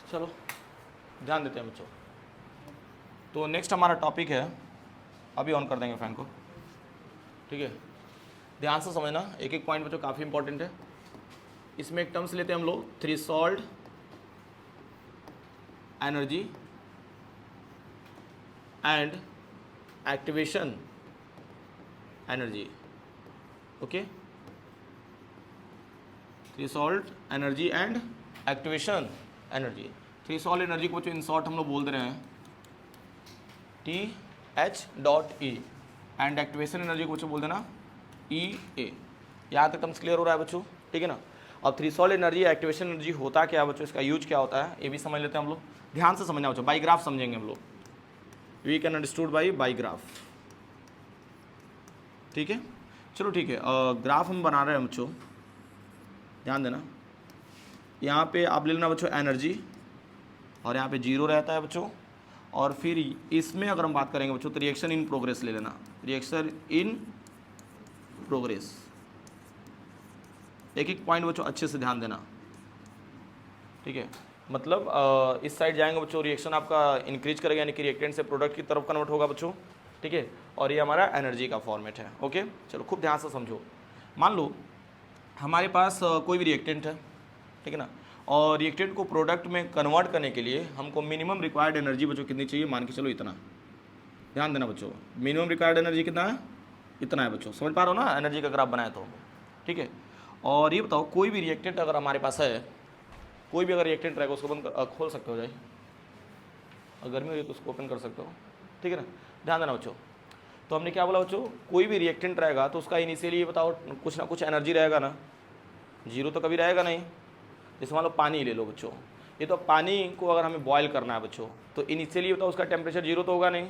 चलो ध्यान देते हैं बच्चों। तो नेक्स्ट हमारा टॉपिक है, अभी ऑन कर देंगे फैन को, ठीक है। ध्यान से समझना, एक एक पॉइंट बच्चों काफ़ी इंपॉर्टेंट है। इसमें एक टर्म्स लेते हैं हम लोग, threshold energy and activation energy. Okay, threshold energy and activation energy. Threshold energy को बच्चों इन शॉर्ट हम लोग बोल दे रहे हैं TH.E एंड एक्टिवेशन एनर्जी को बच्चों बोल देना EA। यहाँ तक टर्म्स क्लियर हो रहा है बच्चों, ठीक है ना। अब थ्रेशोल्ड एनर्जी एक्टिवेशन एनर्जी होता क्या है बच्चों, इसका यूज क्या होता है ये भी समझ लेते हैं हम लोग। ध्यान से समझना बच्चों, बाई ग्राफ समझेंगे हम लोग। We can understood by graph, ठीक है। चलो ठीक है, ग्राफ हम बना रहे हैं बच्चों, ध्यान देना। यहाँ पे आप ले लेना बच्चों एनर्जी, और यहाँ पे जीरो रहता है बच्चों। और फिर इसमें अगर हम बात करेंगे बच्चों तो रिएक्शन इन प्रोग्रेस ले लेना, रिएक्शन इन प्रोग्रेस। एक एक पॉइंट बच्चों अच्छे से ध्यान देना, ठीक है। मतलब इस साइड जाएंगे बच्चों, रिएक्शन आपका इंक्रीज करेगा, यानी कि रिएक्टेंट से प्रोडक्ट की तरफ कन्वर्ट होगा बच्चों, ठीक है। और ये हमारा एनर्जी का फॉर्मेट है। ओके, चलो खूब ध्यान से समझो। मान लो हमारे पास कोई भी रिएक्टेंट है, ठीक है ना, और रिएक्टेंट को प्रोडक्ट में कन्वर्ट करने के लिए हमको मिनिमम रिक्वायर्ड एनर्जी बच्चों कितनी चाहिए, मान के चलो इतना। ध्यान देना बच्चों, मिनिमम रिक्वायर्ड एनर्जी कितना है, इतना है बच्चों। समझ पा रहे हो ना, एनर्जी का ग्राफ बनाया तो, ठीक है। और ये बताओ, कोई भी रिएक्टेंट अगर हमारे पास है, कोई भी अगर रिएक्टेंट रहेगा उसको बंद खोल सकते हो जाए, और गर्मी हो रही है तो उसको ओपन कर सकते हो, ठीक है ना। ध्यान देना बच्चों, तो हमने क्या बोला बच्चों, कोई भी रिएक्टेंट रहेगा तो उसका इनिशियली ये बताओ कुछ ना कुछ एनर्जी रहेगा ना, जीरो तो कभी रहेगा नहीं। जैसे मान लो पानी ले लो बच्चों, ये तो पानी को अगर हमें बॉयल करना है बच्चों, तो इनिशियली बताओ उसका टेम्परेचर जीरो तो होगा नहीं।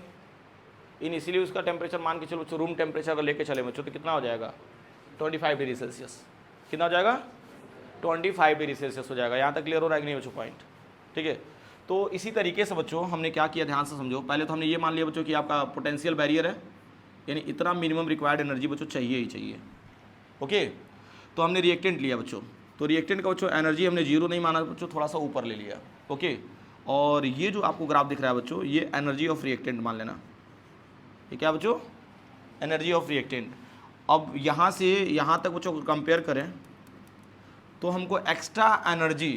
इनिशियली उसका टेम्परेचर मान के चलो बच्चों, रूम टेम्परेचर अगर लेके चले बच्चों, तो कितना हो जाएगा, 25 डिग्री सेल्सियस। कितना हो जाएगा, 25 डिग्री सेल्सियस हो जाएगा। यहाँ तक क्लियर हो रहा है कि नहीं बच्चों पॉइंट, ठीक है। तो इसी तरीके से बच्चों हमने क्या किया, ध्यान से समझो। पहले तो हमने ये मान लिया बच्चों कि आपका पोटेंशियल बैरियर है, यानी इतना मिनिमम रिक्वायर्ड एनर्जी बच्चों चाहिए ही चाहिए। ओके, तो हमने रिएक्टेंट लिया बच्चों, तो रिएक्टेंट का बच्चों एनर्जी हमने जीरो नहीं माना बच्चों, थोड़ा सा ऊपर ले लिया। ओके, और ये जो आपको ग्राफ दिख रहा है बच्चों, ये एनर्जी ऑफ रिएक्टेंट मान लेना। ये क्या बच्चों, एनर्जी ऑफ रिएक्टेंट। अब यहाँ से यहाँ तक बच्चों को कंपेयर करें तो हमको एक्स्ट्रा एनर्जी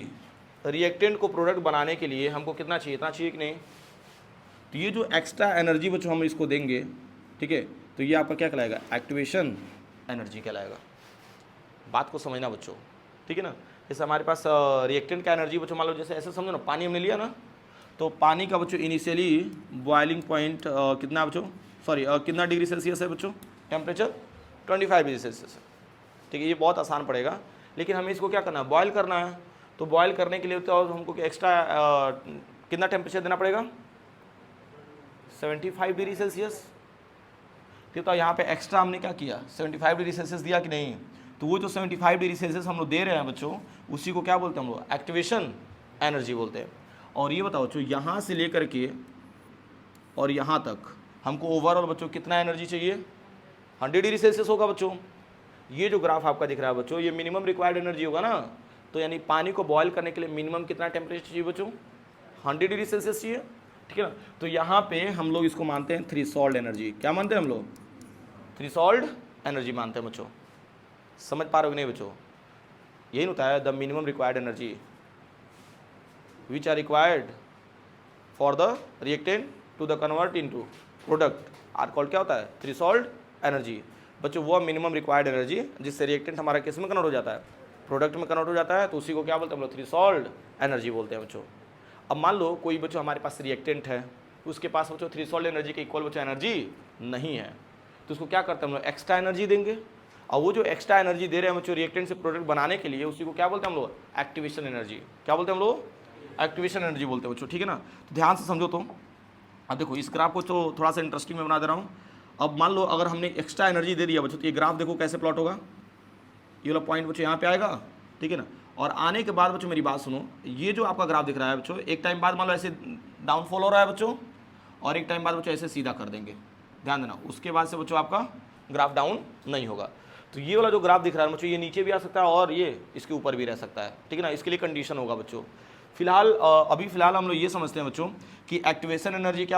रिएक्टेंट को प्रोडक्ट बनाने के लिए हमको कितना चाहिए, इतना चाहिए कि नहीं। तो ये जो एक्स्ट्रा एनर्जी बच्चों हम इसको देंगे, ठीक है, तो ये आपका क्या कहलाएगा, एक्टिवेशन एनर्जी कहलाएगा। बात को समझना बच्चों, ठीक है ना। जैसे हमारे पास रिएक्टेंट का एनर्जी बच्चों मान लो, जैसे ऐसे समझो ना, पानी हमने लिया ना, तो पानी का बच्चों इनिशियली बॉइलिंग पॉइंट कितना बच्चों, सॉरी कितना डिग्री सेल्सियस है बच्चों, टेम्परेचर 25 डिग्री सेल्सियस है, ठीक है। ये बहुत आसान पड़ेगा, लेकिन हमें इसको क्या करना है, बॉयल करना है। तो बॉयल करने के लिए तो हमको एक्स्ट्रा कितना टेम्परेचर देना पड़ेगा, 75 डिग्री सेल्सियस। तो यहाँ पे एक्स्ट्रा हमने क्या किया, 75 डिग्री सेल्सियस दिया कि नहीं। तो वो जो 75 डिग्री सेल्सियस हम लोग दे रहे हैं बच्चों, उसी को क्या बोलते हैं हम लोग, एक्टिवेशन एनर्जी बोलते हैं। और ये बताओ बच्चों, यहाँ से लेकर के और यहाँ तक हमको ओवरऑल बच्चों कितना एनर्जी चाहिए, 100 डिग्री सेल्सियस होगा बच्चों। ये जो ग्राफ आपका दिख रहा है बच्चों, ये मिनिमम रिक्वायर्ड एनर्जी होगा ना। तो यानी पानी को बॉयल करने के लिए मिनिमम कितना टेम्परेचर चाहिए बच्चों, 100 डिग्री सेल्सियस चाहिए, ठीक है ना। तो यहाँ पे हम लोग इसको मानते हैं थ्रेशोल्ड एनर्जी। क्या मानते हैं हम लोग, थ्रेशोल्ड एनर्जी मानते हैं बच्चों। समझ पा रहे हो कि नहीं बच्चों, यही होता है the minimum required energy which are required for the reactant to the convert into product are called, क्या होता है, थ्रेशोल्ड एनर्जी बच्चों। वो मिनिमम रिक्वायर्ड एनर्जी जिससे रिएक्टेंट हमारा किस में कन्वर्ट हो जाता है, प्रोडक्ट में कन्वर्ट हो जाता है, तो उसी को क्या बोलते हैं हम लोग, थ्रेशोल्ड एनर्जी बोलते हैं बच्चों। अब मान लो कोई बच्चों हमारे पास रिएक्टेंट है, उसके पास बच्चों थ्रेशोल्ड एनर्जी के इक्वल बच्चों एनर्जी नहीं है, तो उसको क्या करते हैं हम लोग, एक्स्ट्रा एनर्जी देंगे। और वो जो एक्स्ट्रा एनर्जी दे रहे हैं बच्चों रिएक्टेंट से प्रोडक्ट बनाने के लिए, उसी को क्या बोलते हैं हम लोग, एक्टिवेशन एनर्जी। क्या बोलते हैं हम लोग, एक्टिवेशन एनर्जी बोलते हैं बच्चों, ठीक है ना। तो ध्यान से समझो। तो अब देखो इस ग्राफ को तो थोड़ा सा इंटरेस्टिंग में बना दे रहा हूँ। अब मान लो अगर हमने एक्स्ट्रा एनर्जी दे दिया बच्चों, तो ये ग्राफ देखो कैसे प्लॉट होगा। ये वाला पॉइंट बच्चों यहाँ पे आएगा, ठीक है ना। और आने के बाद बच्चों मेरी बात सुनो, ये जो आपका ग्राफ दिख रहा है बच्चों, एक टाइम बाद मान लो ऐसे डाउनफॉल हो रहा है बच्चों, और एक टाइम बाद बच्चों ऐसे सीधा कर देंगे। ध्यान देना, उसके बाद से बच्चों आपका ग्राफ डाउन नहीं होगा। तो ये वाला जो ग्राफ दिख रहा है बच्चों, ये नीचे भी आ सकता है और ये इसके ऊपर भी रह सकता है, ठीक है ना। इसके लिए कंडीशन होगा बच्चों, फिलहाल अभी फिलहाल हम लोग ये समझते हैं बच्चों कि एक्टिवेशन एनर्जी क्या